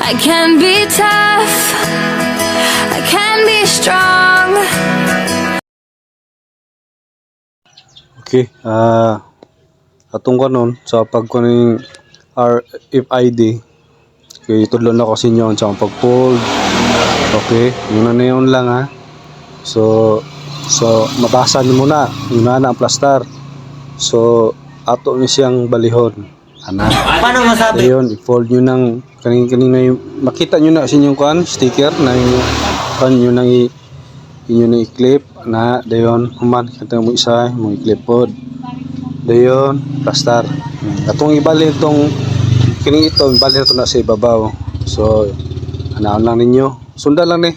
I can be tough, I can be strong. Okay, atong kanon sa pagkuning RFID kay tudlon na ko sa inyo sa pag-fold. Okay, yun na yun lang ha. So mabasa niyo muna yun na ang plaster. So ato ni siyang balihon ana. Paano masabi? Ayun, i-fold nyo ng kaning na yung, makita nyo na sa inyong kuan sticker na yung kuan nyo nang inyo na i-clip na dayon human kanta mo isa mo i-clip pod dayon plaster. Atong ibalik itong kining ito ibalik ito na sa ibabaw. So anaon lang ninyo sundan lang ni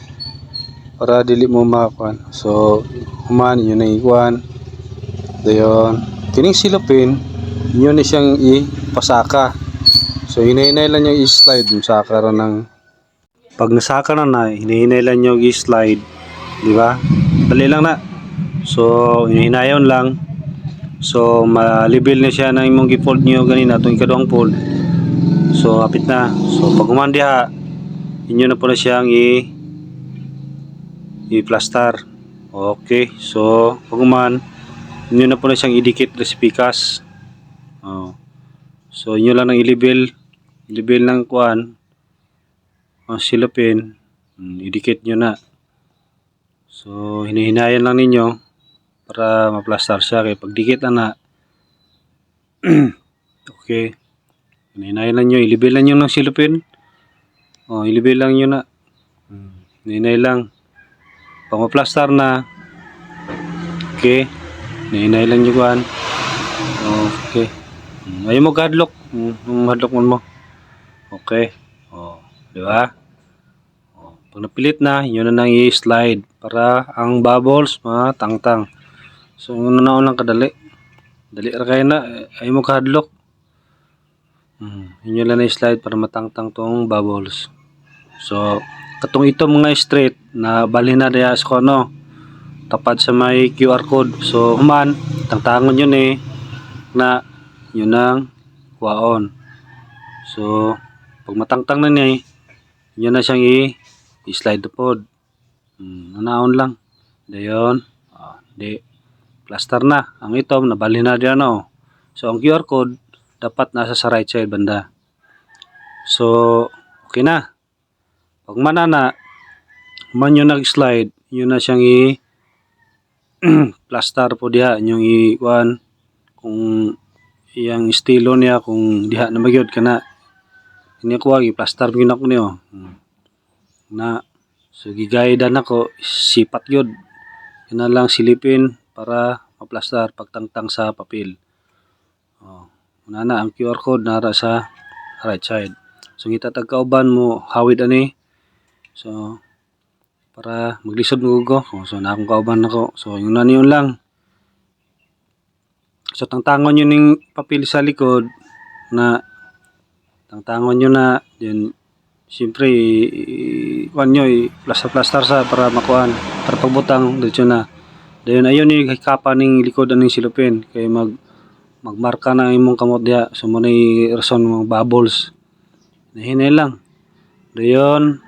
para dili mo makakuan. So human inyo na ikuan dayon kining silopin inyo na siyang ipasaka. So hinahinay lang yung i-slide yung saka ra ng pag nasaka na hinahinay lang yung i-slide, di ba? Dali lang na. So hinahinayon lang. So ma-level na siya ng imong gi-fold niyo ganina atong ikaduhang fold. So apit na. So pag humandi ha inyo na po na siyang i-plaster. Okay. So pag human inyo na po na siyang idikit sa pikas. Oh. So inyo lang nang i-level ng kuan silopin, idikit nyo na. So hinihinayan lang ninyo para ma-plaster siya kay pagdikit na okay, hinihinayan lang nyo, i-level lang nyo ng silopin. I-level lang nyo na, hinihinayan lang pag ma-plaster na. Okay, hinihinayan lang nyo kuan. Okay, ayaw mo hadlock, hadlock mo. Okay. Di ba? Pag napilit na, yun na nang i-slide para ang bubbles matangtang. So, yun na lang kadali. Dali ra kayo na, ayaw mo hadlock. Yun lang na i-slide para matangtang tong bubbles. So, katong ito mga straight na bali na diya sa kono. Tapad sa may QR code. So, human, tangtangon yun na yun ang kuwaon. So, pag matangtang na niya yun na siyang i-slide the pod. Anaon lang. Dayon. Di. Plaster na. Ang itom, nabali na diyan So, ang QR code, dapat nasa sa right side banda. So, okay na. Pag manana, man yun nag-slide, yun na siyang plaster po diha. Yung i-kuan, kung iyang estilo niya, kung diha na magyod ka na. Ini ko i-plaster gyud ako niyo. Na so gigaydan ako sipat gyud. Ina lang silipin para ma-plaster pagtangtang sa papel. Una na ang QR code nara sa right side. So gitatag kauban mo hawid ani. So para maglisod mo ko. So na akong kauban nako. So yun na niyon lang. So tangtangon yun ning papel sa likod na tangtangon nyo na then siyempre kuan nyo plaster sa para makuan para pagbutang dito na dayon ayon ni kapa ning likod aning silupin kay magmarka na imong kamot diha so mo nay rason mga bubbles nahinay lang dayon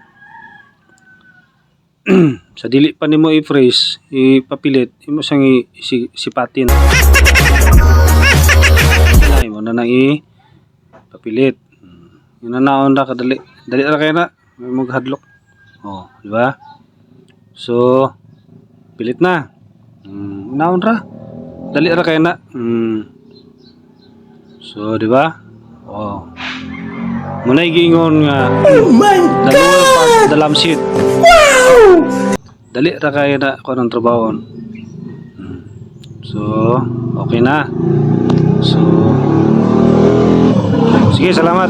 sa dili pa nimo i-freeze ipapilit imo sang sipatin ay mo na nang ipapilit. Yun na naon na kadali. Dali ra kay na. May maghadlok. Di ba? So, pilit na. Naon ra. Dali ra kay na. So, di ba? Muna giingon nga. Oh my God! Dalam sheet. Wow! Dali ra kay na ko ng trabaho. So, okay na. So, sige, salamat.